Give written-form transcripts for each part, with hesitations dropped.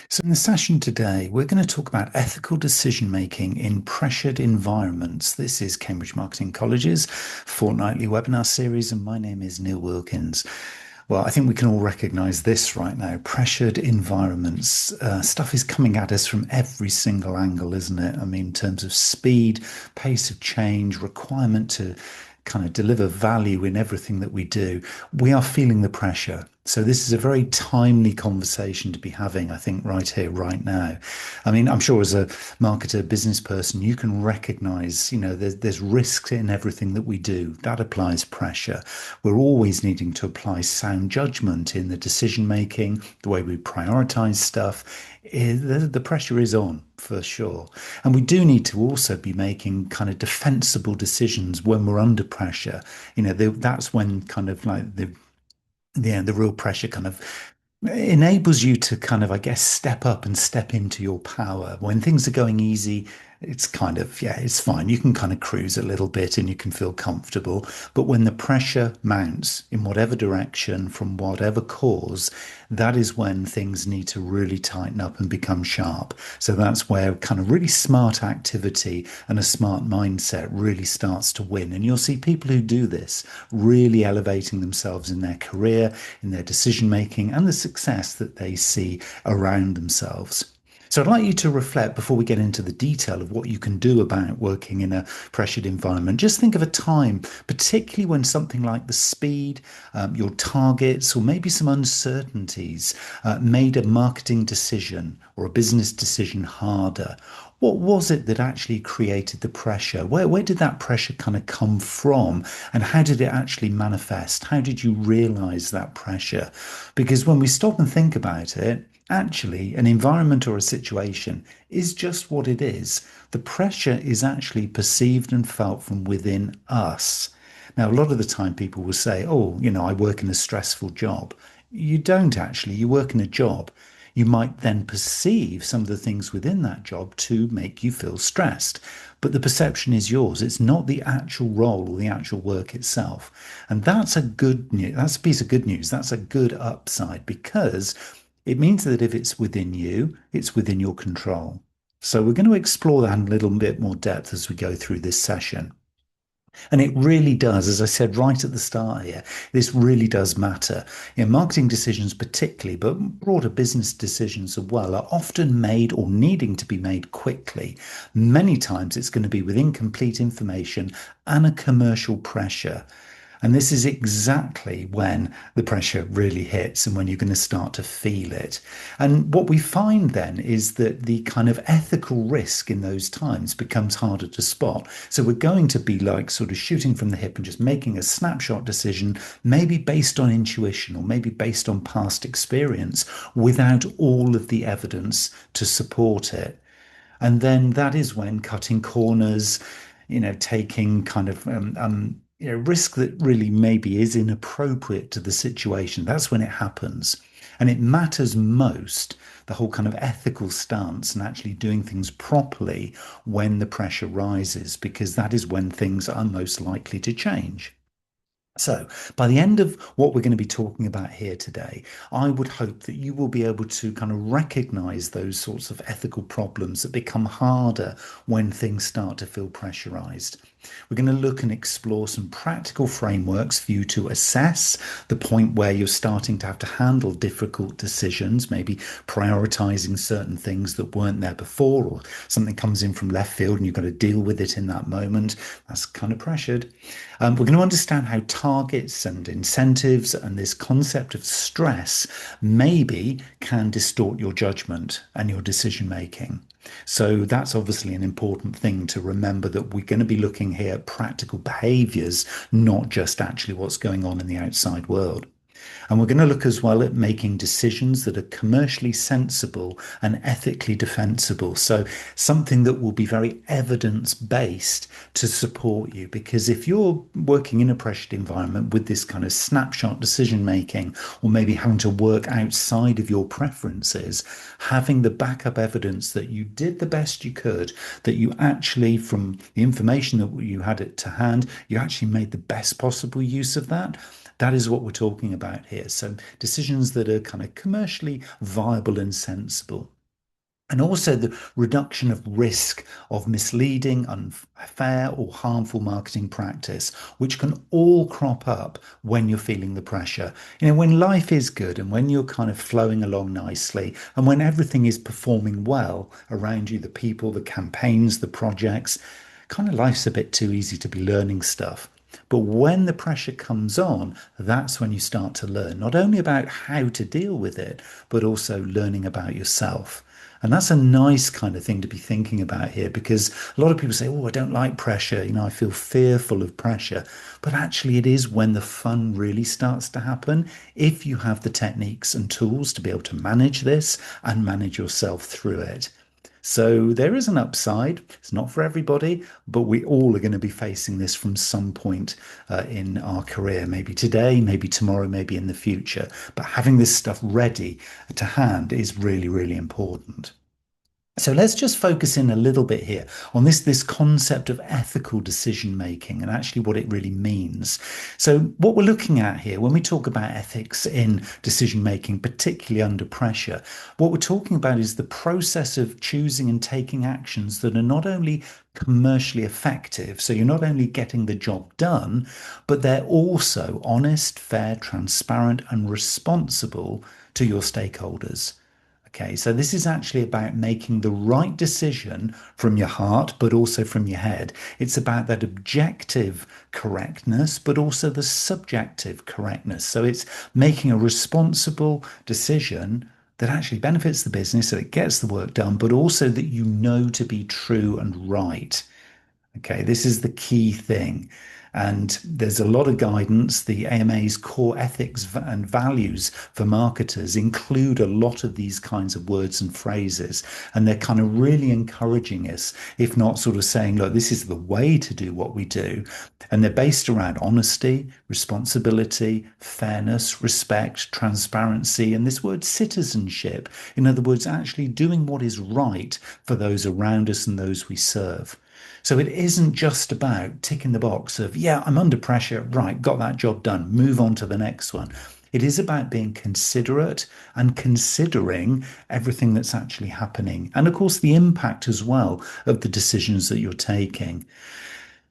So, in the session today, we're going to talk about ethical decision making in pressured environments. This is Cambridge Marketing College's fortnightly webinar series, and my name is Neil Wilkins. Well, I think we can all recognize this right now. Pressured environments. Stuff is coming at us from every single angle, isn't it? I mean, in terms of speed, pace of change, requirement to kind of deliver value in everything that we do, we are feeling the pressure. So this is a very timely conversation to be having, I think, right here, right now. I mean, I'm sure as a marketer, business person, you can recognize, there's risks in everything that we do. That applies pressure. We're always needing to apply sound judgment in the decision making, the way we prioritize stuff. The pressure is on for sure. And we do need to also be making kind of defensible decisions when we're under pressure. That's when kind of like the real pressure kind of enables you to kind of, I guess, step up and step into your power. When things are going easy, it's kind of, yeah, it's fine. You can kind of cruise a little bit and you can feel comfortable. But when the pressure mounts in whatever direction, from whatever cause, that is when things need to really tighten up and become sharp. So that's where kind of really smart activity and a smart mindset really starts to win. And you'll see people who do this really elevating themselves in their career, in their decision making, and the success that they see around themselves. So I'd like you to reflect before we get into the detail of what you can do about working in a pressured environment. Just think of a time, particularly when something like the speed, your targets, or maybe some uncertainties made a marketing decision or a business decision harder. What was it that actually created the pressure? Where did that pressure kind of come from? And how did it actually manifest? How did you realize that pressure? Because when we stop and think about it, actually, an environment or a situation is just what it is. The pressure is actually perceived and felt from within us. Now, a lot of the time people will say, oh, I work in a stressful job. You don't actually. You work in a job. You might then perceive some of the things within that job to make you feel stressed. But the perception is yours. It's not the actual role or the actual work itself. And that's a good news. That's a piece of good news. That's a good upside because it means that if it's within you, it's within your control. So we're going to explore that in a little bit more depth as we go through this session. And it really does, as I said right at the start here, this really does matter. Marketing decisions particularly, but broader business decisions as well, are often made or needing to be made quickly. Many times it's going to be with incomplete information and a commercial pressure. And this is exactly when the pressure really hits and when you're going to start to feel it. And what we find then is that the kind of ethical risk in those times becomes harder to spot. So we're going to be like sort of shooting from the hip and just making a snapshot decision, maybe based on intuition or maybe based on past experience without all of the evidence to support it. And then that is when cutting corners, taking kind of risk that really maybe is inappropriate to the situation. That's when it happens. And it matters most, the whole kind of ethical stance and actually doing things properly when the pressure rises, because that is when things are most likely to change. So, by the end of what we're going to be talking about here today, I would hope that you will be able to kind of recognize those sorts of ethical problems that become harder when things start to feel pressurized. We're going to look and explore some practical frameworks for you to assess the point where you're starting to have to handle difficult decisions, maybe prioritizing certain things that weren't there before, or something comes in from left field and you've got to deal with it in that moment. That's kind of pressured. We're going to understand how targets and incentives and this concept of stress maybe can distort your judgment and your decision making. So that's obviously an important thing to remember, that we're going to be looking here at practical behaviors, not just actually what's going on in the outside world. And we're going to look as well at making decisions that are commercially sensible and ethically defensible. So something that will be very evidence-based to support you. Because if you're working in a pressured environment with this kind of snapshot decision making, or maybe having to work outside of your preferences, having the backup evidence that you did the best you could, that you actually, from the information that you had it to hand, you actually made the best possible use of that. That is what we're talking about here. So decisions that are kind of commercially viable and sensible. and also the reduction of risk of misleading, unfair, or harmful marketing practice, which can all crop up when you're feeling the pressure. When life is good and when you're kind of flowing along nicely and when everything is performing well around you, the people, the campaigns, the projects, kind of life's a bit too easy to be learning stuff. But when the pressure comes on, that's when you start to learn not only about how to deal with it, but also learning about yourself. And that's a nice kind of thing to be thinking about here because a lot of people say, oh, I don't like pressure. I feel fearful of pressure. But actually, it is when the fun really starts to happen if you have the techniques and tools to be able to manage this and manage yourself through it. So there is an upside. It's not for everybody, but we all are going to be facing this from some point in our career, maybe today, maybe tomorrow, maybe in the future. But having this stuff ready to hand is really, really important. So let's just focus in a little bit here on this concept of ethical decision making and actually what it really means. So what we're looking at here when we talk about ethics in decision making, particularly under pressure, what we're talking about is the process of choosing and taking actions that are not only commercially effective, so you're not only getting the job done, but they're also honest, fair, transparent, and responsible to your stakeholders. Okay, so this is actually about making the right decision from your heart, but also from your head. It's about that objective correctness, but also the subjective correctness. So it's making a responsible decision that actually benefits the business, so it gets the work done, but also that you know to be true and right. Okay, this is the key thing. And there's a lot of guidance. The AMA's core ethics and values for marketers include a lot of these kinds of words and phrases. And they're kind of really encouraging us, if not sort of saying, look, this is the way to do what we do. And they're based around honesty, responsibility, fairness, respect, transparency, and this word citizenship. In other words, actually doing what is right for those around us and those we serve. So it isn't just about ticking the box of, yeah, I'm under pressure, right, got that job done, move on to the next one. It is about being considerate and considering everything that's actually happening. And of course, the impact as well of the decisions that you're taking.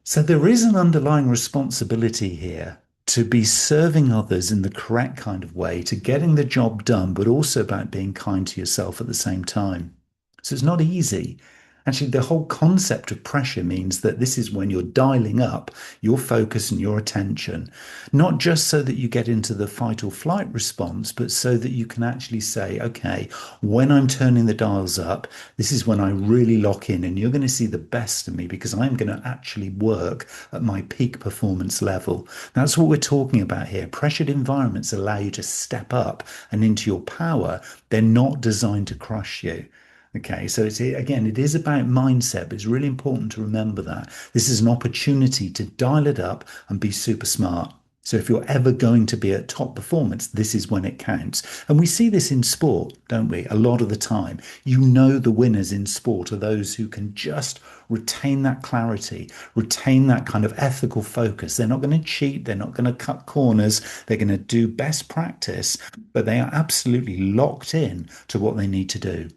So there is an underlying responsibility here to be serving others in the correct kind of way, to getting the job done, but also about being kind to yourself at the same time. So it's not easy. Actually, the whole concept of pressure means that this is when you're dialing up your focus and your attention, not just so that you get into the fight or flight response, but so that you can actually say, okay, when I'm turning the dials up, this is when I really lock in and you're going to see the best of me because I'm going to actually work at my peak performance level. That's what we're talking about here. Pressured environments allow you to step up and into your power. They're not designed to crush you. Okay, so it's again, it is about mindset, but it's really important to remember that this is an opportunity to dial it up and be super smart. So if you're ever going to be at top performance, this is when it counts. And we see this in sport, don't we? A lot of the time. The winners in sport are those who can just retain that clarity, retain that kind of ethical focus. They're not going to cheat, they're not going to cut corners, they're going to do best practice, but they are absolutely locked in to what they need to do.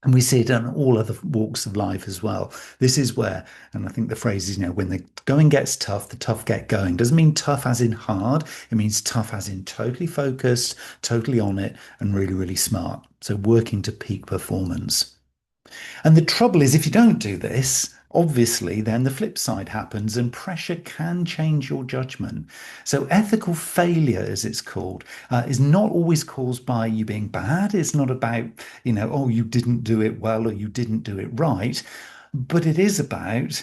And we see it in all other walks of life as well. This is where, and I think the phrase is, when the going gets tough, the tough get going. Doesn't mean tough as in hard. It means tough as in totally focused, totally on it, and really, really smart. So working to peak performance. And the trouble is, if you don't do this, obviously, then the flip side happens and pressure can change your judgment. So, ethical failure, as it's called, is not always caused by you being bad. It's not about, oh, you didn't do it well or you didn't do it right. But it is about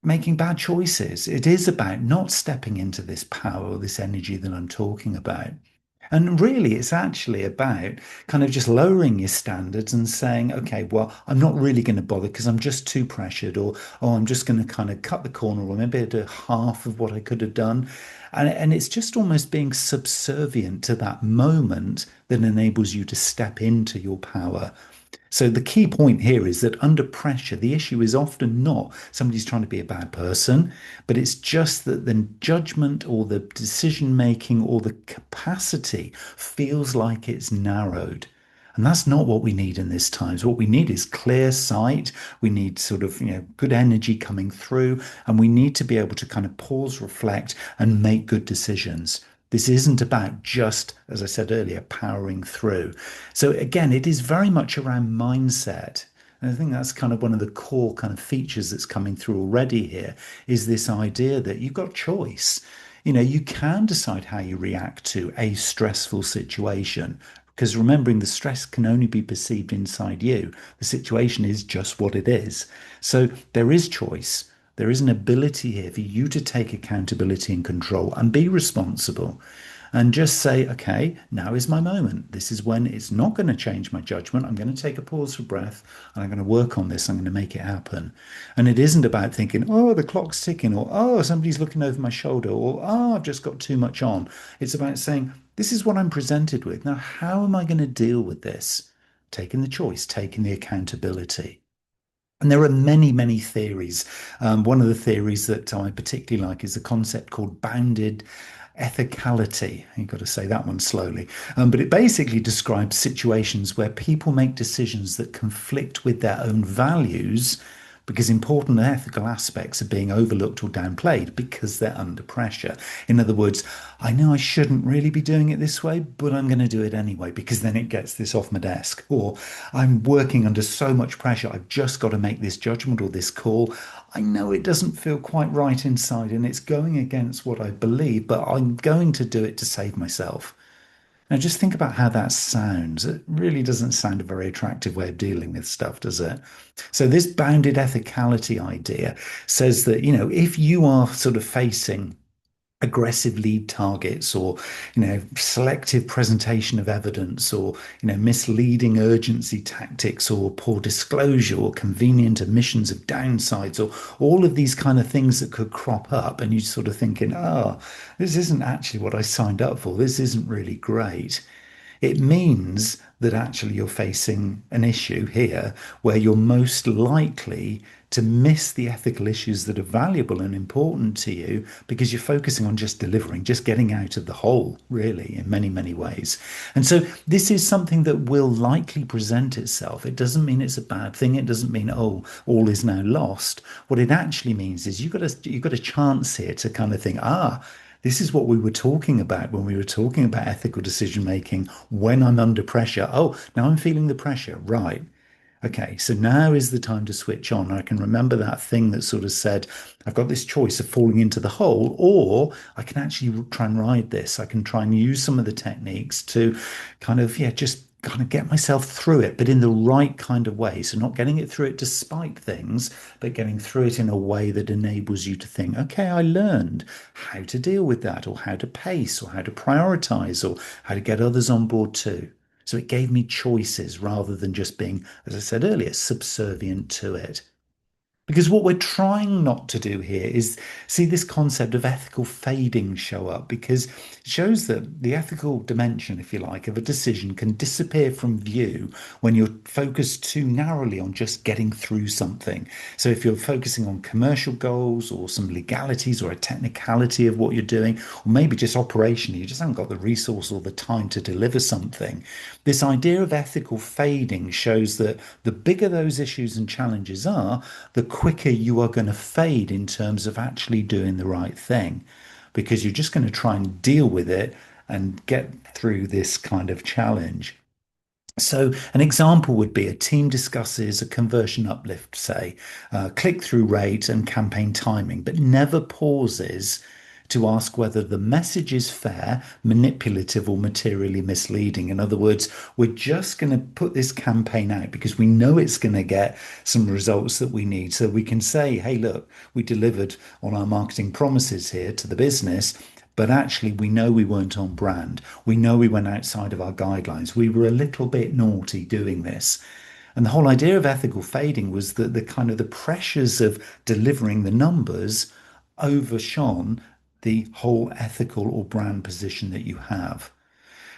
making bad choices. It is about not stepping into this power or this energy that I'm talking about. And really, it's actually about kind of just lowering your standards and saying, okay, well, I'm not really going to bother because I'm just too pressured, or oh, I'm just going to kind of cut the corner, or maybe I do half of what I could have done. And it's just almost being subservient to that moment that enables you to step into your power. So the key point here is that under pressure, the issue is often not somebody's trying to be a bad person, but it's just that the judgment or the decision making or the capacity feels like it's narrowed. And that's not what we need in this times. What we need is clear sight. We need sort of, good energy coming through, and we need to be able to kind of pause, reflect, and make good decisions. This isn't about just, as I said earlier, powering through. So again, it is very much around mindset. And I think that's kind of one of the core kind of features that's coming through already here is this idea that you've got choice. You can decide how you react to a stressful situation because remembering the stress can only be perceived inside you. The situation is just what it is. So there is choice. There is an ability here for you to take accountability and control and be responsible and just say, okay, now is my moment. This is when it's not going to change my judgment. I'm going to take a pause for breath and I'm going to work on this. I'm going to make it happen. And it isn't about thinking, oh, the clock's ticking, or oh, somebody's looking over my shoulder, or oh, I've just got too much on. It's about saying, this is what I'm presented with. Now, how am I going to deal with this? Taking the choice, taking the accountability. And there are many, many theories. One of the theories that I particularly like is the concept called bounded ethicality. You've got to say that one slowly. But it basically describes situations where people make decisions that conflict with their own values because important ethical aspects are being overlooked or downplayed because they're under pressure. In other words, I know I shouldn't really be doing it this way, but I'm going to do it anyway because then it gets this off my desk. Or I'm working under so much pressure, I've just got to make this judgment or this call. I know it doesn't feel quite right inside and it's going against what I believe, but I'm going to do it to save myself. Now, just think about how that sounds. It really doesn't sound a very attractive way of dealing with stuff, does it? So, this bounded ethicality idea says that, if you are sort of facing aggressive lead targets or selective presentation of evidence or misleading urgency tactics or poor disclosure or convenient omissions of downsides or all of these kind of things that could crop up and you sort of thinking, oh, this isn't actually what I signed up for, this isn't really great. It means that actually you're facing an issue here where you're most likely to miss the ethical issues that are valuable and important to you because you're focusing on just delivering, just getting out of the hole, really, in many, many ways. And so this is something that will likely present itself. It doesn't mean it's a bad thing. It doesn't mean, oh, all is now lost. What it actually means is you've got a chance here to kind of think, this is what we were talking about when we were talking about ethical decision making when I'm under pressure. Oh, now I'm feeling the pressure. Right. Okay, so now is the time to switch on. I can remember that thing that sort of said, I've got this choice of falling into the hole, or I can actually try and ride this. I can try and use some of the techniques to kind of, yeah, just kind of get myself through it, but in the right kind of way. So not getting it through it despite things, but getting through it in a way that enables you to think, okay, I learned how to deal with that, or how to pace, or how to prioritize, or how to get others on board too. So it gave me choices rather than just being, as I said earlier, subservient to it. Because what we're trying not to do here is see this concept of ethical fading show up because it shows that the ethical dimension, if you like, of a decision can disappear from view when you're focused too narrowly on just getting through something. So if you're focusing on commercial goals or some legalities or a technicality of what you're doing, or maybe just operationally, you just haven't got the resource or the time to deliver something. This idea of ethical fading shows that the bigger those issues and challenges are, the quicker you are going to fade in terms of actually doing the right thing because you're just going to try and deal with it and get through this kind of challenge. So, an example would be a team discusses a conversion uplift, say, click through rate and campaign timing, but never pauses to ask whether the message is fair, manipulative, or materially misleading. In other words, we're just going to put this campaign out because we know it's going to get some results that we need. So we can say, hey, look, we delivered on our marketing promises here to the business. But actually, we know we weren't on brand. We know we went outside of our guidelines. We were a little bit naughty doing this. And the whole idea of ethical fading was that the kind of the pressures of delivering the numbers overshone the whole ethical or brand position that you have.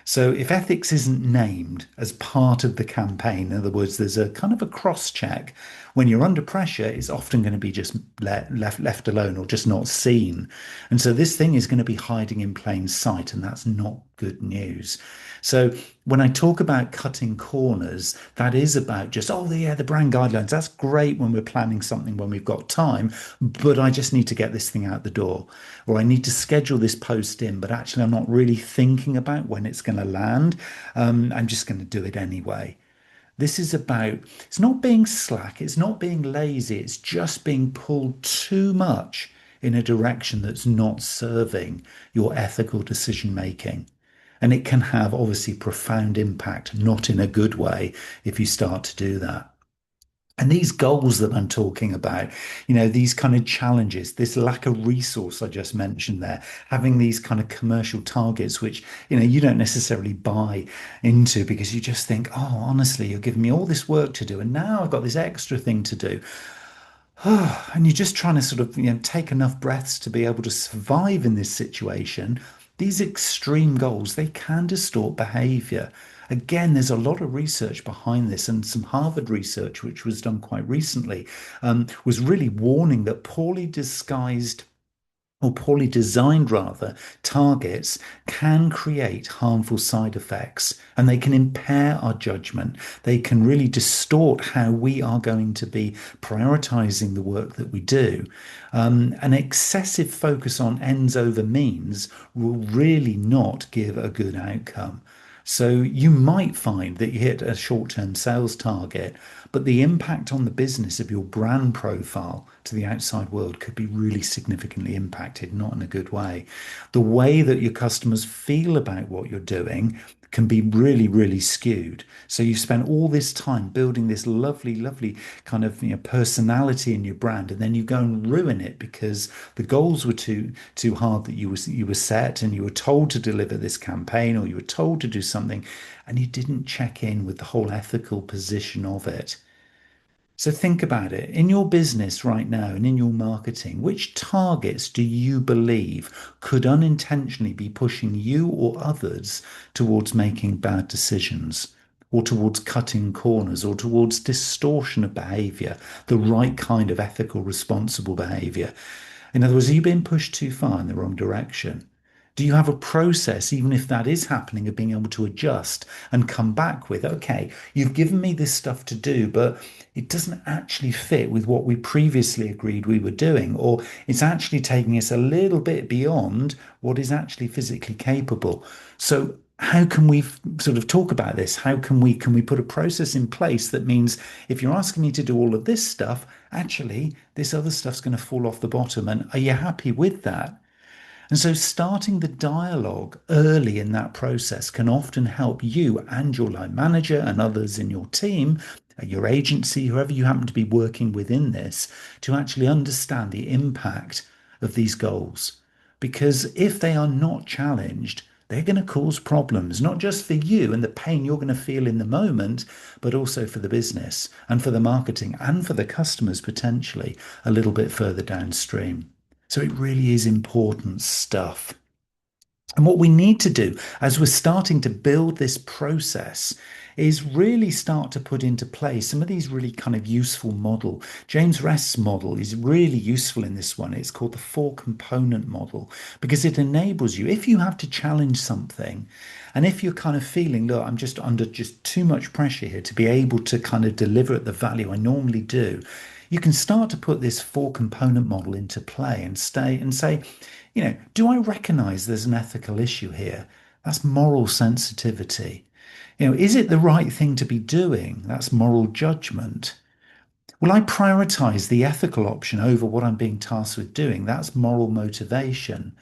So if ethics isn't named as part of the campaign, in other words, there's a kind of a cross check. When you're under pressure, it's often going to be just left alone or just not seen. And so this thing is going to be hiding in plain sight, and that's not good news. So when I talk about cutting corners, that is about just, oh, yeah, the brand guidelines. That's great when we're planning something when we've got time, but I just need to get this thing out the door, or I need to schedule this post in, but actually I'm not really thinking about when it's going to land. I'm just going to do it anyway. This is about, it's not being slack, it's not being lazy, it's just being pulled too much in a direction that's not serving your ethical decision making. And it can have obviously profound impact, not in a good way, if you start to do that. And these goals that I'm talking about, these kind of challenges, this lack of resource I just mentioned there, having these kind of commercial targets, which, you don't necessarily buy into because you just think, oh, honestly, you're giving me all this work to do. And now I've got this extra thing to do. And you're just trying to sort of, take enough breaths to be able to survive in this situation. These extreme goals, they can distort behavior. Again, there's a lot of research behind this, and some Harvard research, which was done quite recently, was really warning that poorly disguised or poorly designed rather, targets can create harmful side effects and they can impair our judgment. They can really distort how we are going to be prioritizing the work that we do. An excessive focus on ends over means will really not give a good outcome. So you might find that you hit a short-term sales target, but the impact on the business of your brand profile to the outside world could be really significantly impacted, not in a good way. The way that your customers feel about what you're doing can be really, really skewed. So you spent all this time building this lovely, lovely kind of personality in your brand, and then you go and ruin it because the goals were too hard that you were set, and you were told to deliver this campaign, or you were told to do something, and you didn't check in with the whole ethical position of it. So think about it. In your business right now and in your marketing, which targets do you believe could unintentionally be pushing you or others towards making bad decisions, or towards cutting corners, or towards distortion of behavior, the right kind of ethical, responsible behavior? In other words, are you being pushed too far in the wrong direction? Do you have a process, even if that is happening, of being able to adjust and come back with, okay, you've given me this stuff to do, but it doesn't actually fit with what we previously agreed we were doing, or it's actually taking us a little bit beyond what is actually physically capable. So how can we sort of talk about this? How can we put a process in place that means if you're asking me to do all of this stuff, actually this other stuff's going to fall off the bottom, and are you happy with that? And so starting the dialogue early in that process can often help you and your line manager and others in your team, your agency, whoever you happen to be working within this, to actually understand the impact of these goals. Because if they are not challenged, they're going to cause problems, not just for you and the pain you're going to feel in the moment, but also for the business and for the marketing and for the customers potentially a little bit further downstream. So it really is important stuff. And what we need to do as we're starting to build this process is really start to put into place some of these really kind of useful model. James Rest's model is really useful in this one. It's called the 4-component model because it enables you, if you have to challenge something, and if you're kind of feeling, look, I'm just under just too much pressure here to be able to kind of deliver at the value I normally do, you can start to put this 4-component model into play and stay and say, do I recognize there's an ethical issue here? That's moral sensitivity. Is it the right thing to be doing? That's moral judgment. Will I prioritize the ethical option over what I'm being tasked with doing? That's moral motivation.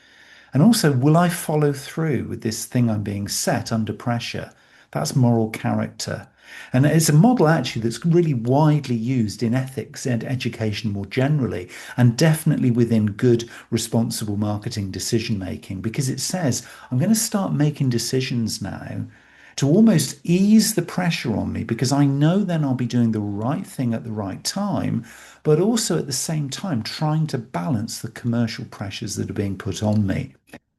And also, will I follow through with this thing I'm being set under pressure? That's moral character. And it's a model actually that's really widely used in ethics and education more generally, and definitely within good, responsible marketing decision making, because it says, I'm going to start making decisions now to almost ease the pressure on me because I know then I'll be doing the right thing at the right time, but also at the same time trying to balance the commercial pressures that are being put on me.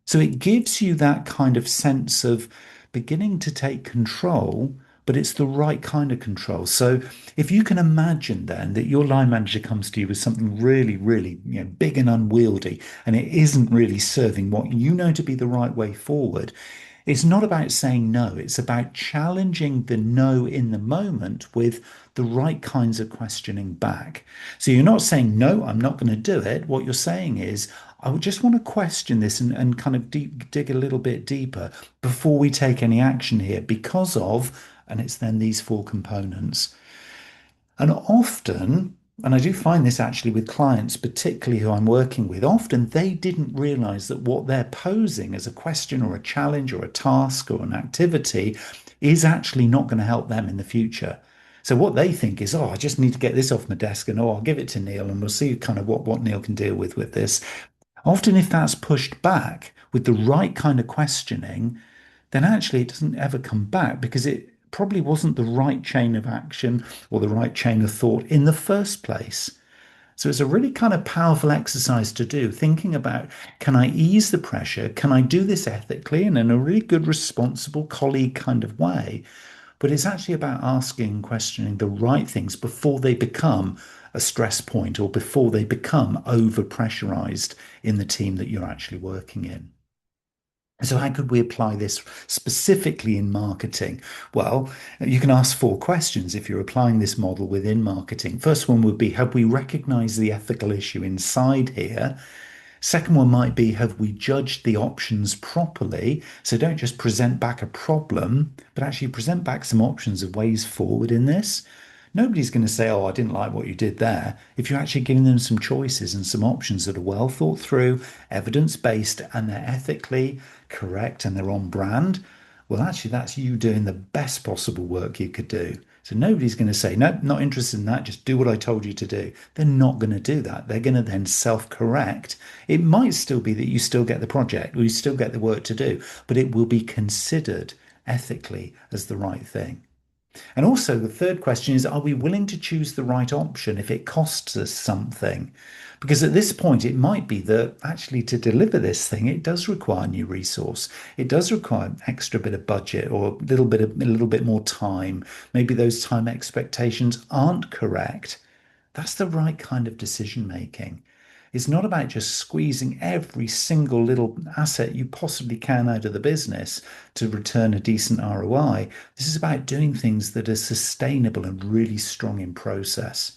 So it gives you that kind of sense of beginning to take control, but it's the right kind of control. So if you can imagine then that your line manager comes to you with something really, really, big and unwieldy, and it isn't really serving what you know to be the right way forward, It's not about saying no. It's about challenging the no in the moment with the right kinds of questioning back. So you're not saying, no, I'm not going to do it. What you're saying is, I would just want to question this and kind of dig a little bit deeper before we take any action here because of, and it's then these four components. And often, and I do find this actually with clients, particularly who I'm working with, often they didn't realize that what they're posing as a question or a challenge or a task or an activity is actually not going to help them in the future. So what they think is, oh, I just need to get this off my desk and oh, I'll give it to Neil and we'll see kind of what Neil can deal with this. Often, if that's pushed back with the right kind of questioning, then actually it doesn't ever come back because it probably wasn't the right chain of action or the right chain of thought in the first place. So it's a really kind of powerful exercise to do, thinking about, can I ease the pressure? Can I do this ethically and in a really good, responsible colleague kind of way? But it's actually about asking and questioning the right things before they become a stress point or before they become over pressurized in the team that you're actually working in. So, how could we apply this specifically in marketing? Well, you can ask four questions if you're applying this model within marketing. First one would be, have we recognized the ethical issue inside here? Second one might be, have we judged the options properly? So don't just present back a problem, but actually present back some options of ways forward in this. Nobody's going to say, oh, I didn't like what you did there. If you're actually giving them some choices and some options that are well thought through, evidence-based, and they're ethically correct and they're on brand, well, actually, that's you doing the best possible work you could do. So nobody's going to say, no, not interested in that. Just do what I told you to do. They're not going to do that. They're going to then self-correct. It might still be that you still get the project or you still get the work to do, but it will be considered ethically as the right thing. And also, the third question is, are we willing to choose the right option if it costs us something? Because at this point, it might be that actually to deliver this thing, it does require new resource. It does require an extra bit of budget or a little bit more time. Maybe those time expectations aren't correct. That's the right kind of decision making. It's not about just squeezing every single little asset you possibly can out of the business to return a decent ROI. This is about doing things that are sustainable and really strong in process.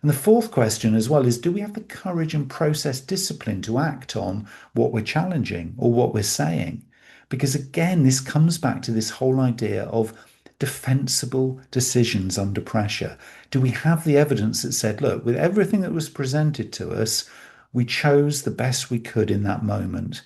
And the fourth question as well is, do we have the courage and process discipline to act on what we're challenging or what we're saying? Because again, this comes back to this whole idea of defensible decisions under pressure. Do we have the evidence that said, look, with everything that was presented to us, we chose the best we could in that moment?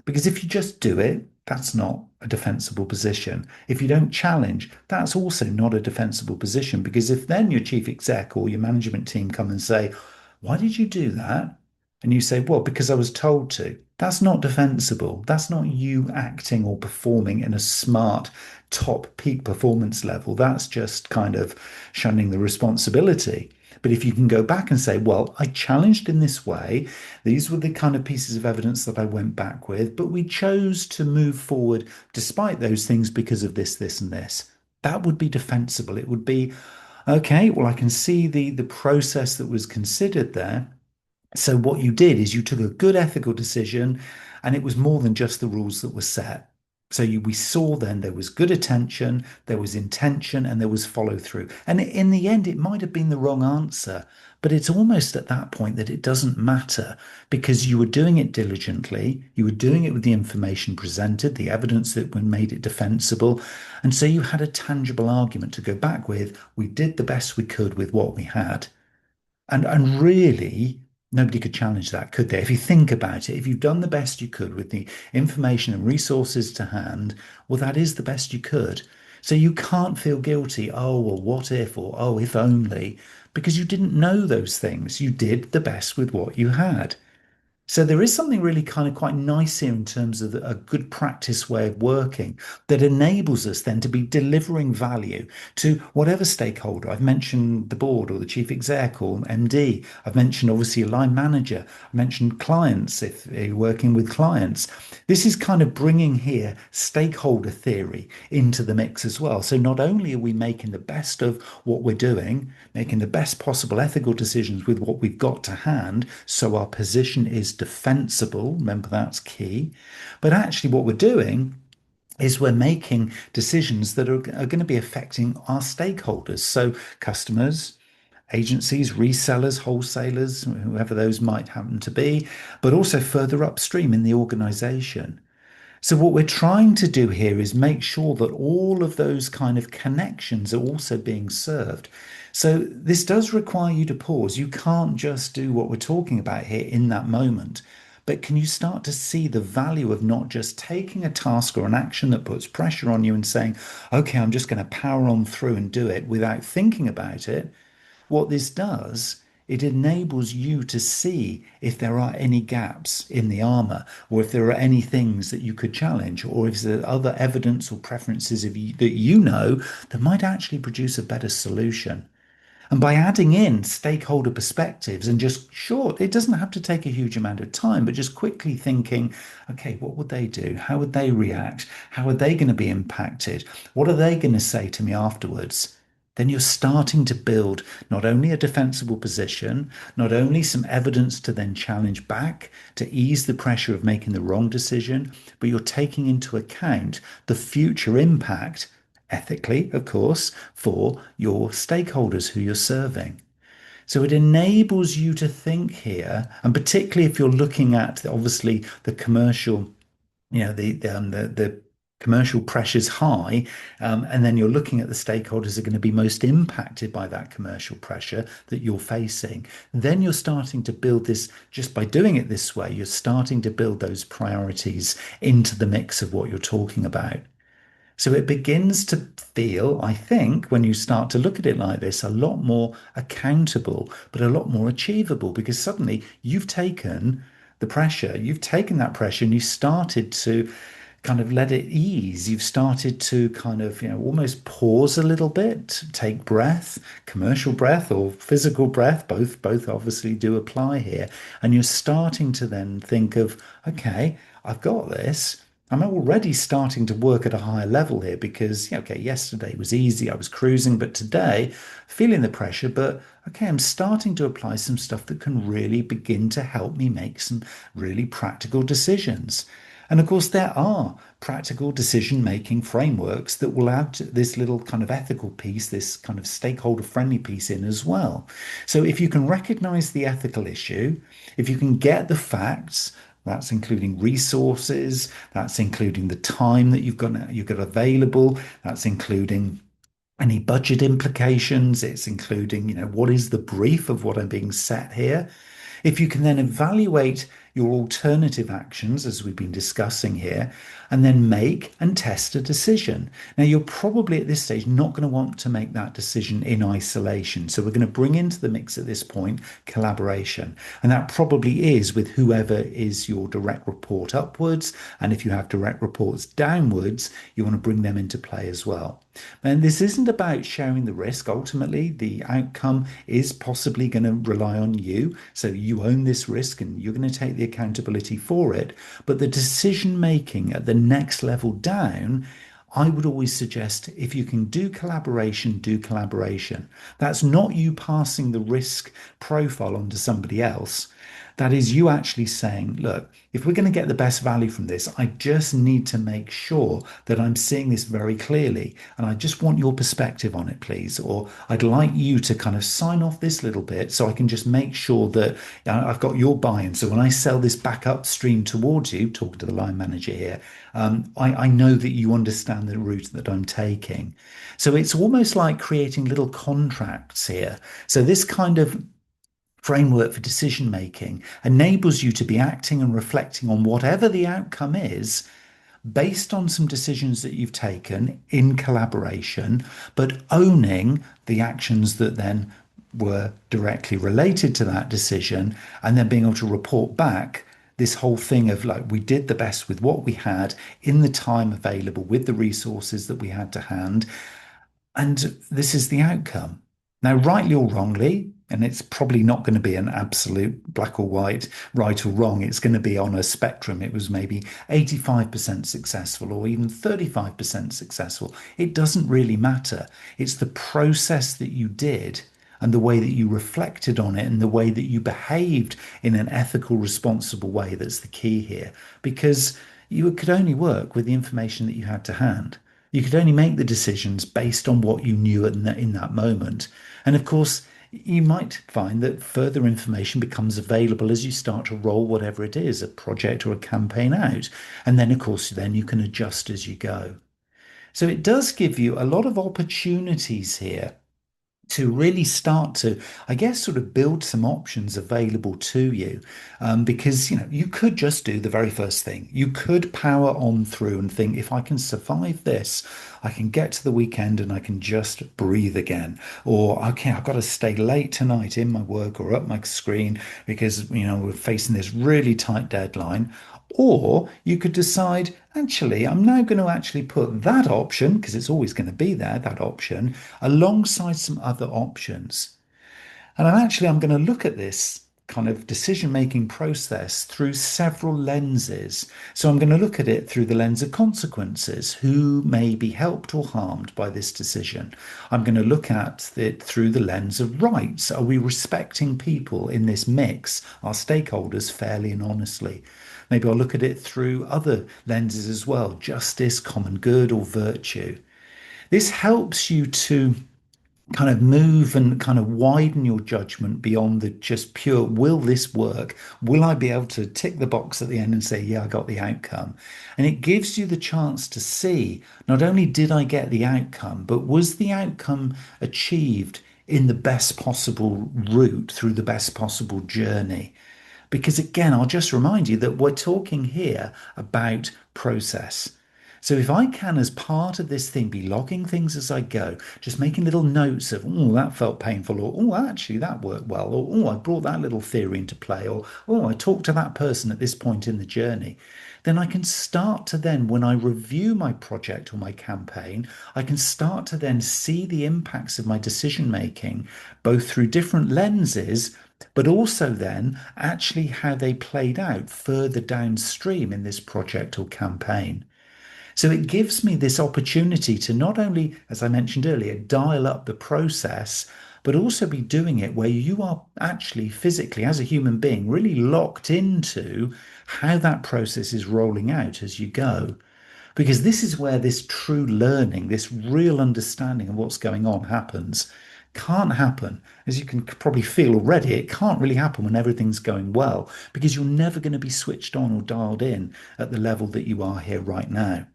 Because if you just do it, that's not a defensible position. If you don't challenge, that's also not a defensible position. Because if then your chief exec or your management team come and say, why did you do that? And you say, well, because I was told to. That's not defensible. That's not you acting or performing in a smart, top peak performance level. That's just kind of shunning the responsibility. But if you can go back and say, well, I challenged in this way, these were the kind of pieces of evidence that I went back with, but we chose to move forward despite those things because of this, this, and this. That would be defensible. It would be, okay, well, I can see the process that was considered there. So what you did is you took a good ethical decision, and it was more than just the rules that were set. So we saw then there was good attention, there was intention, and there was follow through. And in the end, it might have been the wrong answer, but it's almost at that point that it doesn't matter because you were doing it diligently, you were doing it with the information presented, the evidence that made it defensible, and so you had a tangible argument to go back with. We did the best we could with what we had. And really, nobody could challenge that, could they? If you think about it, if you've done the best you could with the information and resources to hand, well, that is the best you could. So you can't feel guilty, oh, well, what if, or oh, if only, because you didn't know those things. You did the best with what you had. So there is something really kind of quite nice here in terms of a good practice way of working that enables us then to be delivering value to whatever stakeholder. I've mentioned the board or the chief exec or MD. I've mentioned obviously a line manager. I've mentioned clients if you're working with clients. This is kind of bringing here stakeholder theory into the mix as well. So not only are we making the best of what we're doing, making the best possible ethical decisions with what we've got to hand, so our position is defensible. Remember, that's key. But actually, what we're doing is we're making decisions that are going to be affecting our stakeholders. So customers, agencies, resellers, wholesalers, whoever those might happen to be, but also further upstream in the organization. So what we're trying to do here is make sure that all of those kind of connections are also being served. So this does require you to pause. You can't just do what we're talking about here in that moment. But can you start to see the value of not just taking a task or an action that puts pressure on you and saying, okay, I'm just going to power on through and do it without thinking about it? What this does, it enables you to see if there are any gaps in the armor, or if there are any things that you could challenge, or if there are other evidence or preferences that you know that might actually produce a better solution. And by adding in stakeholder perspectives and just short, it doesn't have to take a huge amount of time, but just quickly thinking, okay, what would they do? How would they react? How are they going to be impacted? What are they going to say to me afterwards? Then you're starting to build not only a defensible position, not only some evidence to then challenge back to ease the pressure of making the wrong decision, but you're taking into account the future impact, ethically, of course, for your stakeholders who you're serving. So it enables you to think here, and particularly if you're looking at obviously the commercial, the commercial pressure's high, and then you're looking at the stakeholders that are going to be most impacted by that commercial pressure that you're facing. Then you're starting to build this, just by doing it this way, you're starting to build those priorities into the mix of what you're talking about. So it begins to feel, I think, when you start to look at it like this, a lot more accountable, but a lot more achievable, because suddenly you've taken the pressure, you've taken that pressure and you started to kind of let it ease. You've started to kind of, almost pause a little bit, take breath, commercial breath or physical breath, both obviously do apply here. And you're starting to then think of, okay, I've got this. I'm already starting to work at a higher level here because, okay, yesterday was easy, I was cruising, but today, feeling the pressure, but okay, I'm starting to apply some stuff that can really begin to help me make some really practical decisions. And of course, there are practical decision-making frameworks that will add this little kind of ethical piece, this kind of stakeholder-friendly piece in as well. So if you can recognize the ethical issue, if you can get the facts, that's including resources, that's including the time that you've got available, that's including any budget implications, it's including, what is the brief of what I'm being set here. If you can then evaluate your alternative actions, as we've been discussing here, and then make and test a decision. Now, you're probably at this stage not going to want to make that decision in isolation. So we're going to bring into the mix at this point collaboration. And that probably is with whoever is your direct report upwards. And if you have direct reports downwards, you want to bring them into play as well. And this isn't about sharing the risk. Ultimately, the outcome is possibly going to rely on you. So you own this risk and you're going to take the accountability for it. But the decision making at the next level down, I would always suggest if you can do collaboration, do collaboration. That's not you passing the risk profile onto somebody else. That is you actually saying, look, if we're going to get the best value from this, I just need to make sure that I'm seeing this very clearly. And I just want your perspective on it, please. Or I'd like you to kind of sign off this little bit so I can just make sure that I've got your buy-in. So when I sell this back upstream towards you, talking to the line manager here, I know that you understand the route that I'm taking. So it's almost like creating little contracts here. So this kind of framework for decision making enables you to be acting and reflecting on whatever the outcome is based on some decisions that you've taken in collaboration, but owning the actions that then were directly related to that decision, and then being able to report back this whole thing of like, we did the best with what we had in the time available with the resources that we had to hand. And this is the outcome. Now, rightly or wrongly, and it's probably not going to be an absolute black or white, right or wrong. It's going to be on a spectrum. It was maybe 85% successful or even 35% successful. It doesn't really matter. It's the process that you did and the way that you reflected on it and the way that you behaved in an ethical, responsible way that's the key here. Because you could only work with the information that you had to hand. You could only make the decisions based on what you knew in that moment. And of course, you might find that further information becomes available as you start to roll whatever it is, a project or a campaign out. And then, of course, then you can adjust as you go. So it does give you a lot of opportunities here to really start to, I guess, sort of build some options available to you. Because, you could just do the very first thing. You could power on through and think, if I can survive this, I can get to the weekend and I can just breathe again. Or, okay, I've got to stay late tonight in my work or up my screen because, we're facing this really tight deadline. Or you could decide, actually, I'm now going to actually put that option, because it's always going to be there, that option, alongside some other options. And I'm going to look at this kind of decision making process through several lenses. So I'm going to look at it through the lens of consequences. Who may be helped or harmed by this decision? I'm going to look at it through the lens of rights. Are we respecting people in this mix, our stakeholders, fairly and honestly? Maybe I'll look at it through other lenses as well, justice, common good, or virtue. This helps you to kind of move and kind of widen your judgment beyond the just pure, will this work? Will I be able to tick the box at the end and say, yeah, I got the outcome? And it gives you the chance to see, not only did I get the outcome, but was the outcome achieved in the best possible route through the best possible journey? Because again, I'll just remind you that we're talking here about process. So if I can, as part of this thing, be logging things as I go, just making little notes of, oh, that felt painful, or oh, actually that worked well, or oh, I brought that little theory into play, or oh, I talked to that person at this point in the journey, then I can start to then, when I review my project or my campaign, I can start to then see the impacts of my decision making, both through different lenses, but also then actually how they played out further downstream in this project or campaign. So it gives me this opportunity to not only, as I mentioned earlier, dial up the process, but also be doing it where you are actually physically, as a human being, really locked into how that process is rolling out as you go. Because this is where this true learning, this real understanding of what's going on happens. Can't happen, as you can probably feel already, it can't really happen when everything's going well, because you're never going to be switched on or dialed in at the level that you are here right now.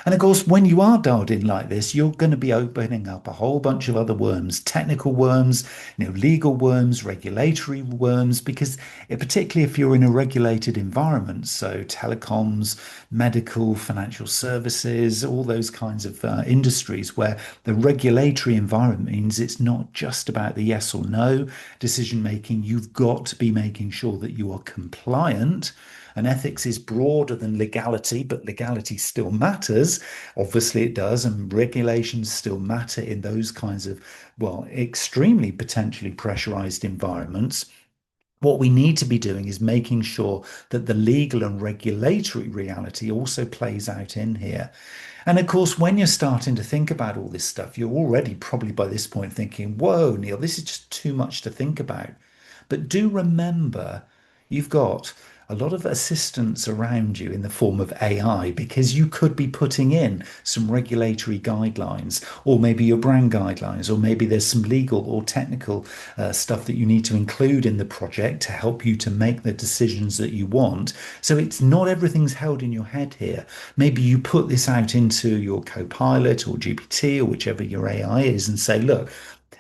And of course, when you are dialed in like this, you're going to be opening up a whole bunch of other worms, technical worms, legal worms, regulatory worms, because particularly if you're in a regulated environment, so telecoms, medical, financial services, all those kinds of industries where the regulatory environment means it's not just about the yes or no decision making. You've got to be making sure that you are compliant, and ethics is broader than legality, but legality still matters. Obviously, it does. And regulations still matter in those kinds of, well, extremely potentially pressurized environments. What we need to be doing is making sure that the legal and regulatory reality also plays out in here. And of course, when you're starting to think about all this stuff, you're already probably by this point thinking, whoa, Neil, this is just too much to think about. But do remember, you've got a lot of assistance around you in the form of AI, because you could be putting in some regulatory guidelines, or maybe your brand guidelines, or maybe there's some legal or technical stuff that you need to include in the project to help you to make the decisions that you want. So it's not everything's held in your head here. Maybe you put this out into your Copilot or GPT or whichever your AI is and say, look,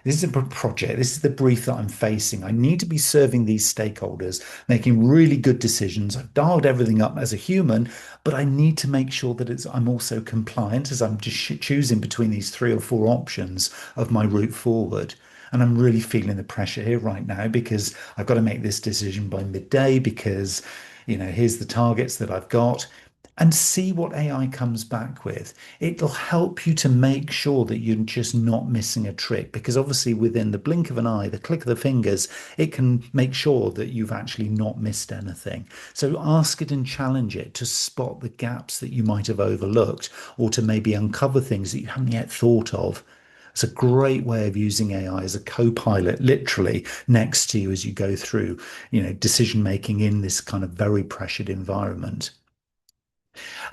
this is a project. This is the brief that I'm facing. I need to be serving these stakeholders, making really good decisions. I've dialed everything up as a human, but I need to make sure that I'm also compliant as I'm just choosing between these three or four options of my route forward. And I'm really feeling the pressure here right now because I've got to make this decision by midday because, here's the targets that I've got, and see what AI comes back with. It'll help you to make sure that you're just not missing a trick, because obviously within the blink of an eye, the click of the fingers, it can make sure that you've actually not missed anything. So ask it and challenge it to spot the gaps that you might have overlooked, or to maybe uncover things that you haven't yet thought of. It's a great way of using AI as a co-pilot, literally next to you as you go through, decision making in this kind of very pressured environment.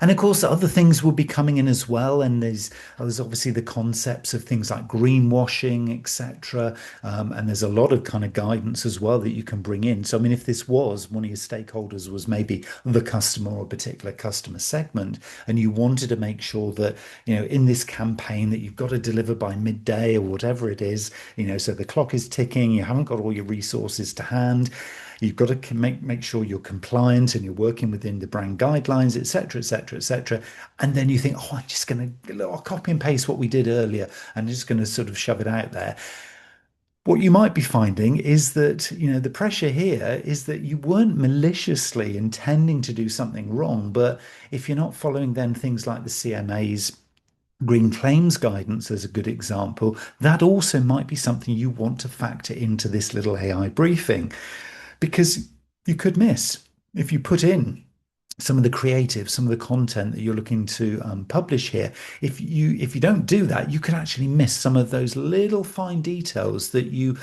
And of course, other things will be coming in as well. And there's obviously the concepts of things like greenwashing, etc. And there's a lot of kind of guidance as well that you can bring in. So, I mean, if this was one of your stakeholders was maybe the customer or a particular customer segment, and you wanted to make sure that, in this campaign that you've got to deliver by midday or whatever it is, so the clock is ticking, you haven't got all your resources to hand. You've got to make sure you're compliant and you're working within the brand guidelines, etc., etc., etc. And then you think, oh, I'm just going to copy and paste what we did earlier, and just going to sort of shove it out there. What you might be finding is that, the pressure here is that you weren't maliciously intending to do something wrong, but if you're not following then things like the CMA's Green Claims Guidance as a good example, that also might be something you want to factor into this little AI briefing because you could miss if you put in some of the creative, some of the content that you're looking to publish here. If you don't do that, you could actually miss some of those little fine details that you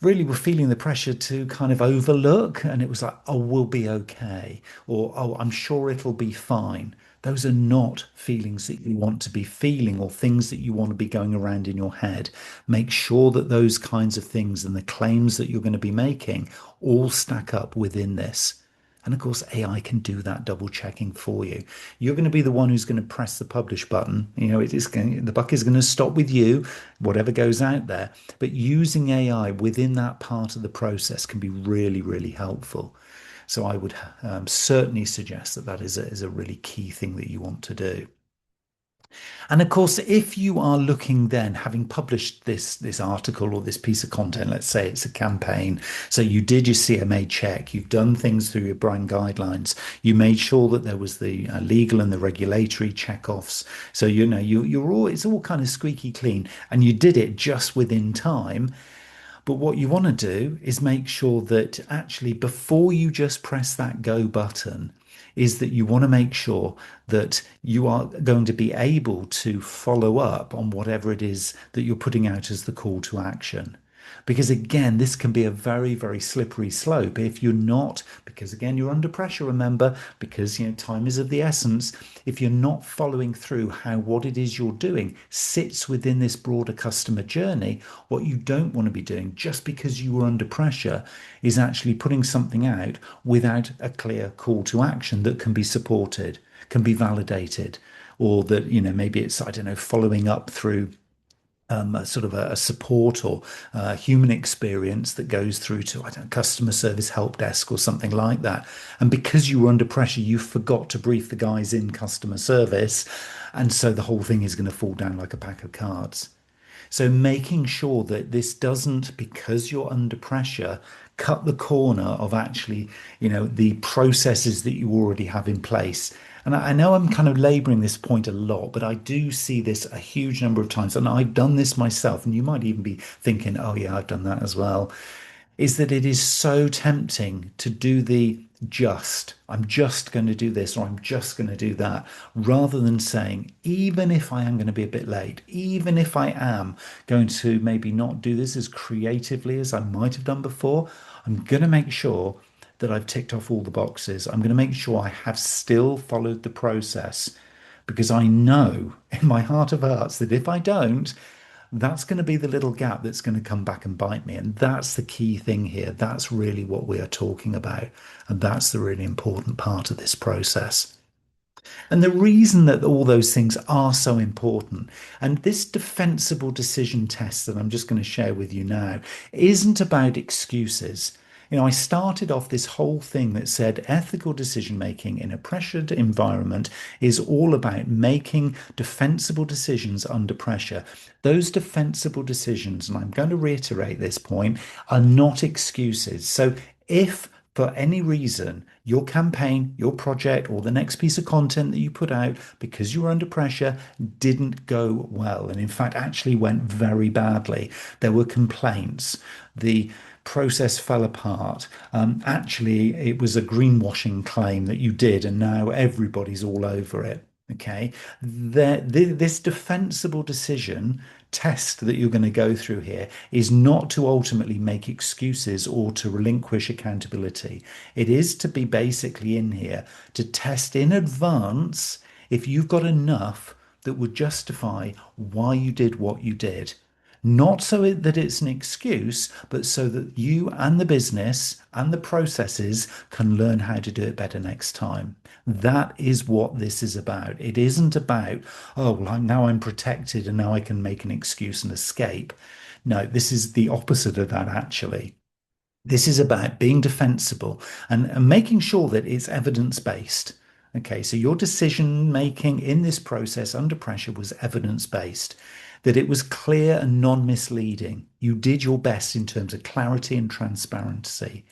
really were feeling the pressure to kind of overlook. And it was like, oh, we'll be okay, or oh, I'm sure it'll be fine. Those are not feelings that you want to be feeling or things that you want to be going around in your head. Make sure that those kinds of things and the claims that you're going to be making all stack up within this. And of course, AI can do that double checking for you. You're going to be the one who's going to press the publish button. The buck is going to stop with you, whatever goes out there. But using AI within that part of the process can be really, really helpful. So I would certainly suggest that that is a really key thing that you want to do. And of course, if you are looking then, having published this article or this piece of content, let's say it's a campaign, so you did your CMA check, you've done things through your brand guidelines, you made sure that there was the legal and the regulatory checkoffs. So you're all it's all kind of squeaky clean, and you did it just within time. But what you want to do is make sure that actually before you just press that go button, is that you want to make sure that you are going to be able to follow up on whatever it is that you're putting out as the call to action. Because again, this can be a very, very slippery slope if you're not, because again, you're under pressure, remember, because time is of the essence. If you're not following through how what it is you're doing sits within this broader customer journey, what you don't want to be doing just because you were under pressure is actually putting something out without a clear call to action that can be supported, can be validated, or that, maybe it's, I don't know, following up through a sort of a support or human experience that goes through to, I don't know, customer service help desk or something like that. And because you were under pressure, you forgot to brief the guys in customer service. And so the whole thing is going to fall down like a pack of cards. So making sure that this doesn't, because you're under pressure, cut the corner of actually, the processes that you already have in place. And I know I'm kind of laboring this point a lot, but I do see this a huge number of times. And I've done this myself. And you might even be thinking, oh, yeah, I've done that as well, is that it is so tempting to do I'm just going to do this or I'm just going to do that, rather than saying, even if I am going to be a bit late, even if I am going to maybe not do this as creatively as I might have done before, I'm going to make sure that I've ticked off all the boxes. I'm going to make sure I have still followed the process because I know in my heart of hearts that if I don't, that's going to be the little gap that's going to come back and bite me. And that's the key thing here. That's really what we are talking about. And that's the really important part of this process. And the reason that all those things are so important, and this defensible decision test that I'm just going to share with you now, isn't about excuses. I started off this whole thing that said ethical decision making in a pressured environment is all about making defensible decisions under pressure. Those defensible decisions, and I'm going to reiterate this point, are not excuses. So if for any reason your campaign, your project, or the next piece of content that you put out because you were under pressure didn't go well, and in fact actually went very badly, there were complaints, the process fell apart. Actually, it was a greenwashing claim that you did, and now everybody's all over it. Okay, this defensible decision test that you're going to go through here is not to ultimately make excuses or to relinquish accountability. It is to be basically in here to test in advance if you've got enough that would justify why you did what you did. Not so that it's an excuse, but so that you and the business and the processes can learn how to do it better next time. That is what this is about. It isn't about, oh, well, now I'm protected and now I can make an excuse and escape. No, this is the opposite of that, actually. This is about being defensible and making sure that it's evidence based. Okay, so your decision making in this process under pressure was evidence based, that it was clear and non misleading. You did your best in terms of clarity and transparency,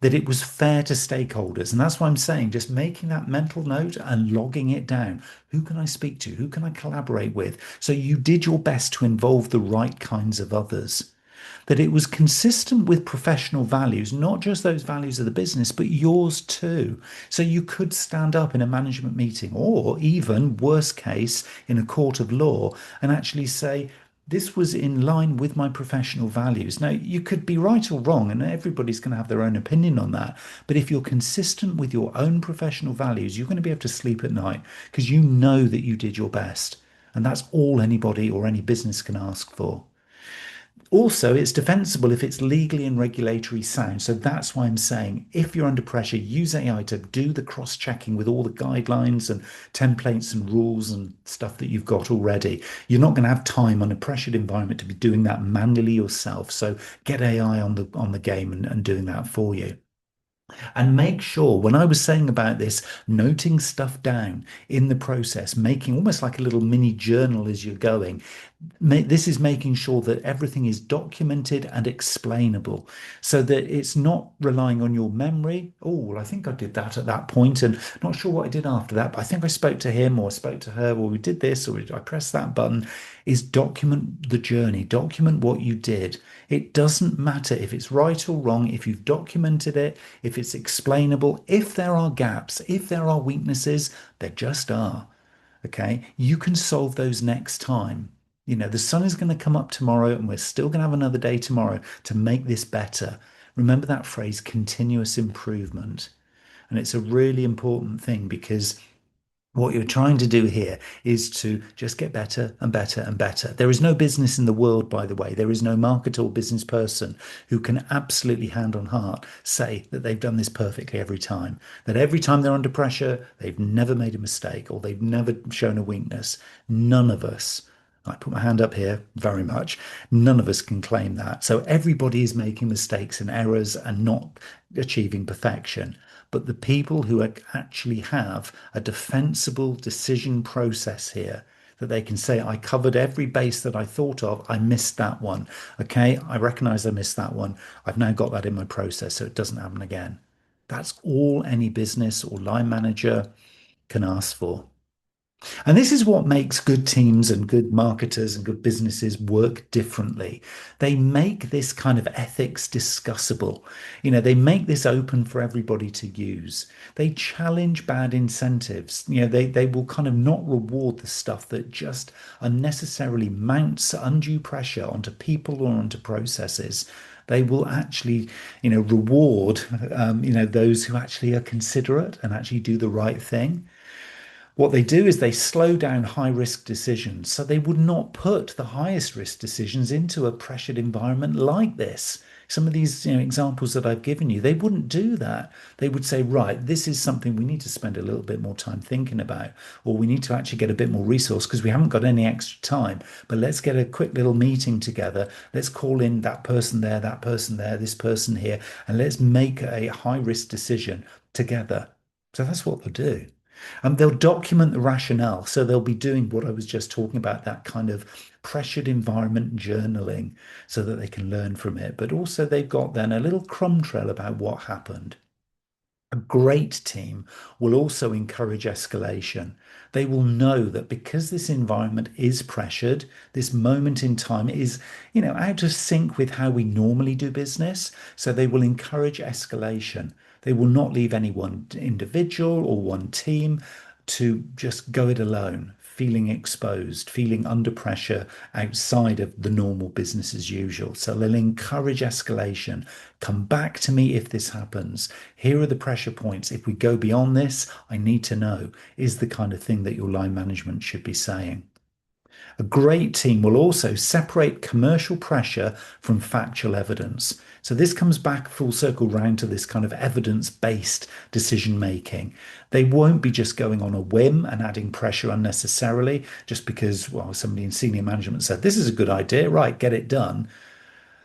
that it was fair to stakeholders. And that's why I'm saying just making that mental note and logging it down. Who can I speak to? Who can I collaborate with? So you did your best to involve the right kinds of others, that it was consistent with professional values, not just those values of the business, but yours too. So you could stand up in a management meeting or even worst case in a court of law and actually say, this was in line with my professional values. Now, you could be right or wrong, and everybody's going to have their own opinion on that. But if you're consistent with your own professional values, you're going to be able to sleep at night because you know that you did your best. And that's all anybody or any business can ask for. Also, it's defensible if it's legally and regulatory sound. So that's why I'm saying if you're under pressure, use AI to do the cross checking with all the guidelines and templates and rules and stuff that you've got already. You're not going to have time on a pressured environment to be doing that manually yourself. So get AI on the game and doing that for you. And make sure, when I was saying about this, noting stuff down in the process, making almost like a little mini journal as you're going, this is making sure that everything is documented and explainable so that it's not relying on your memory. Oh, well, I think I did that at that point and not sure what I did after that, but I think I spoke to him or I spoke to her or we did this or I pressed that button. Is document the journey, document what you did. It doesn't matter if it's right or wrong, if you've documented it, if it's explainable, if there are gaps, if there are weaknesses, there just are. Okay, you can solve those next time. You know, the sun is going to come up tomorrow and we're still going to have another day tomorrow to make this better. Remember that phrase, continuous improvement. And it's a really important thing because what you're trying to do here is to just get better and better and better. There is no business in the world, by the way. There is no marketer or business person who can absolutely hand on heart say that they've done this perfectly every time. That every time they're under pressure, they've never made a mistake or they've never shown a weakness. None of us. I put my hand up here very much. None of us can claim that. So everybody is making mistakes and errors and not achieving perfection. But the people who actually have a defensible decision process here, that they can say, I covered every base that I thought of. I missed that one. Okay, I recognize I missed that one. I've now got that in my process so it doesn't happen again. That's all any business or line manager can ask for. And this is what makes good teams and good marketers and good businesses work differently. They make this kind of ethics discussable. You know, they make this open for everybody to use. They challenge bad incentives. You know, they will kind of not reward the stuff that just unnecessarily mounts undue pressure onto people or onto processes. They will actually, reward, those who actually are considerate and actually do the right thing. What they do is they slow down high risk decisions. So they would not put the highest risk decisions into a pressured environment like this. Some of these examples that I've given you, they wouldn't do that. They would say, right, this is something we need to spend a little bit more time thinking about, or we need to actually get a bit more resource because we haven't got any extra time. But let's get a quick little meeting together. Let's call in that person there, this person here, and let's make a high risk decision together. So that's what they'll do. And they'll document the rationale. So they'll be doing what I was just talking about, that kind of pressured environment journaling so that they can learn from it. But also they've got then a little crumb trail about what happened. A great team will also encourage escalation. They will know that because this environment is pressured, this moment in time is, out of sync with how we normally do business. So they will encourage escalation. They will not leave any one individual or one team to just go it alone. feeling exposed, feeling under pressure outside of the normal business as usual. So they'll encourage escalation. Come back to me if this happens. Here are the pressure points. If we go beyond this, I need to know, is the kind of thing that your line management should be saying. A great team will also separate commercial pressure from factual evidence. So this comes back full circle round to this kind of evidence-based decision making. They won't be just going on a whim and adding pressure unnecessarily just because, well, somebody in senior management said, this is a good idea, right, get it done.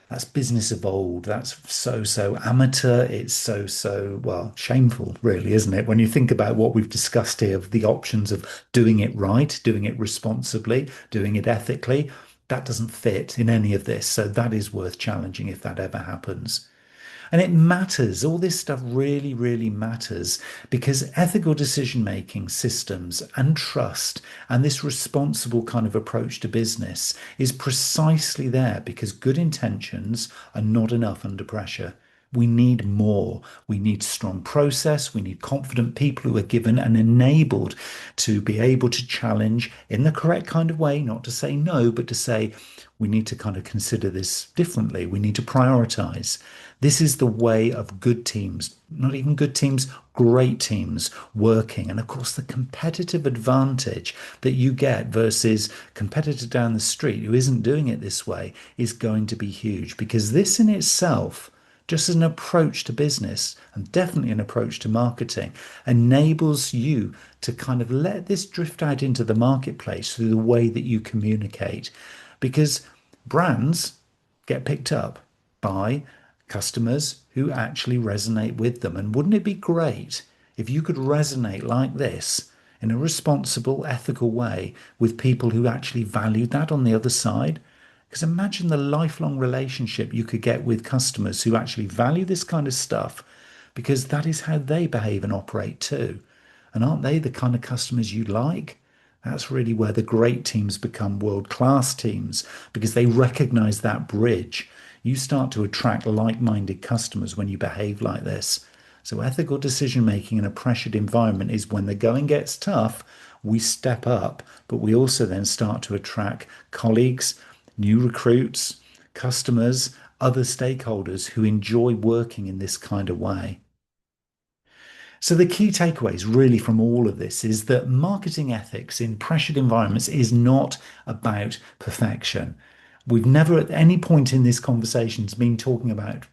That's business of old. That's so amateur. It's well, shameful, really, isn't it? When you think about what we've discussed here of the options of doing it right, doing it responsibly, doing it ethically, that doesn't fit in any of this. So that is worth challenging if that ever happens. And it matters. All this stuff really matters because ethical decision making systems and trust and this responsible kind of approach to business is precisely there because good intentions are not enough under pressure. We need more. We need strong process. We need confident people who are given and enabled to be able to challenge in the correct kind of way, not to say no, but to say, we need to kind of consider this differently. We need to prioritize. This is the way of good teams, not even good teams, great teams working. And of course, the competitive advantage that you get versus competitor down the street who isn't doing it this way is going to be huge because this in itself, just as an approach to business and definitely an approach to marketing, enables you to kind of let this drift out into the marketplace through the way that you communicate. Because brands get picked up by customers who actually resonate with them. And wouldn't it be great if you could resonate like this in a responsible, ethical way with people who actually value that on the other side? Because imagine the lifelong relationship you could get with customers who actually value this kind of stuff, because that is how they behave and operate too. And aren't they the kind of customers you like? That's really where the great teams become world-class teams because they recognize that bridge. You start to attract like-minded customers when you behave like this. So ethical decision-making in a pressured environment is when the going gets tough, we step up, but we also then start to attract colleagues, new recruits, customers, other stakeholders who enjoy working in this kind of way. So the key takeaways really from all of this is that marketing ethics in pressured environments is not about perfection. We've never at any point in this conversation been talking about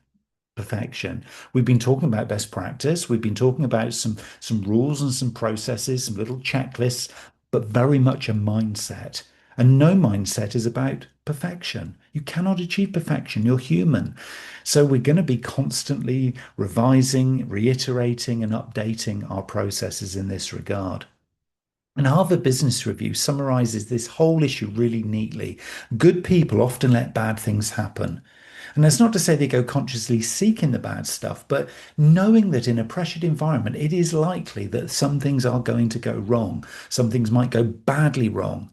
perfection. We've been talking about best practice. We've been talking about some rules and some processes, some little checklists, but very much a mindset. And no mindset is about perfection. You cannot achieve perfection. You're human. So we're going to be constantly revising, reiterating, and updating our processes in this regard. And Harvard Business Review summarizes this whole issue really neatly. Good people often let bad things happen. And that's not to say they go consciously seeking the bad stuff, but knowing that in a pressured environment, it is likely that some things are going to go wrong. Some things might go badly wrong.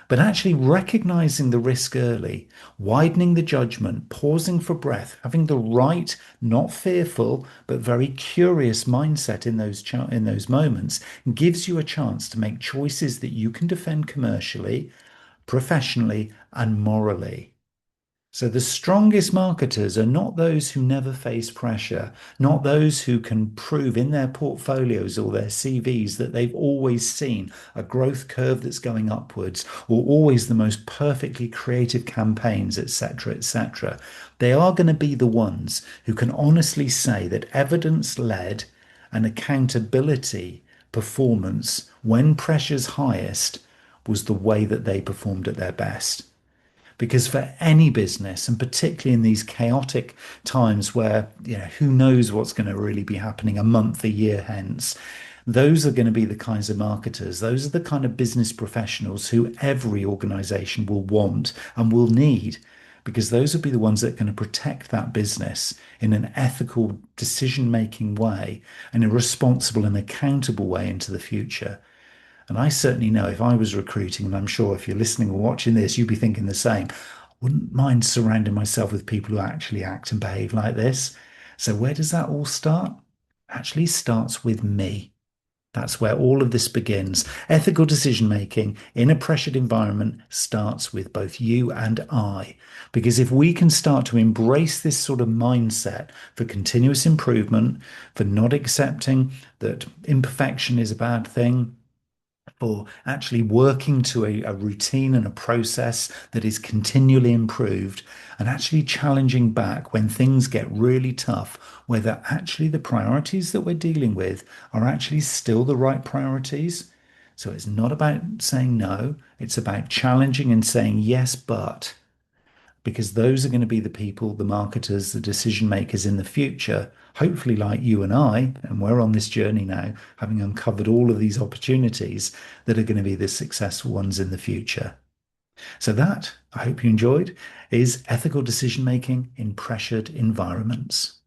But actually recognizing the risk early, widening the judgment, pausing for breath, having the right, not fearful, but very curious mindset in those moments gives you a chance to make choices that you can defend commercially, professionally, and morally. So the strongest marketers are not those who never face pressure, not those who can prove in their portfolios or their CVs that they've always seen a growth curve that's going upwards, or always the most perfectly creative campaigns, etc., etc. They are going to be the ones who can honestly say that evidence-led and accountability performance, when pressure's highest, was the way that they performed at their best. Because for any business, and particularly in these chaotic times where, who knows what's going to really be happening a month, a year hence, those are going to be the kinds of marketers. Those are the kind of business professionals who every organization will want and will need, because those will be the ones that are going to protect that business in an ethical, decision-making way and a responsible and accountable way into the future. And I certainly know if I was recruiting, and I'm sure if you're listening or watching this, you'd be thinking the same. I wouldn't mind surrounding myself with people who actually act and behave like this. So where does that all start? Actually starts with me. That's where all of this begins. Ethical decision making in a pressured environment starts with both you and I. Because if we can start to embrace this sort of mindset for continuous improvement, for not accepting that imperfection is a bad thing, for actually working to a routine and a process that is continually improved and actually challenging back when things get really tough, whether actually the priorities that we're dealing with are actually still the right priorities. So it's not about saying no, it's about challenging and saying yes, but because those are going to be the people, the marketers, the decision makers in the future, hopefully like you and I, and we're on this journey now, having uncovered all of these opportunities that are going to be the successful ones in the future. So that, I hope you enjoyed, is ethical decision making in pressured environments.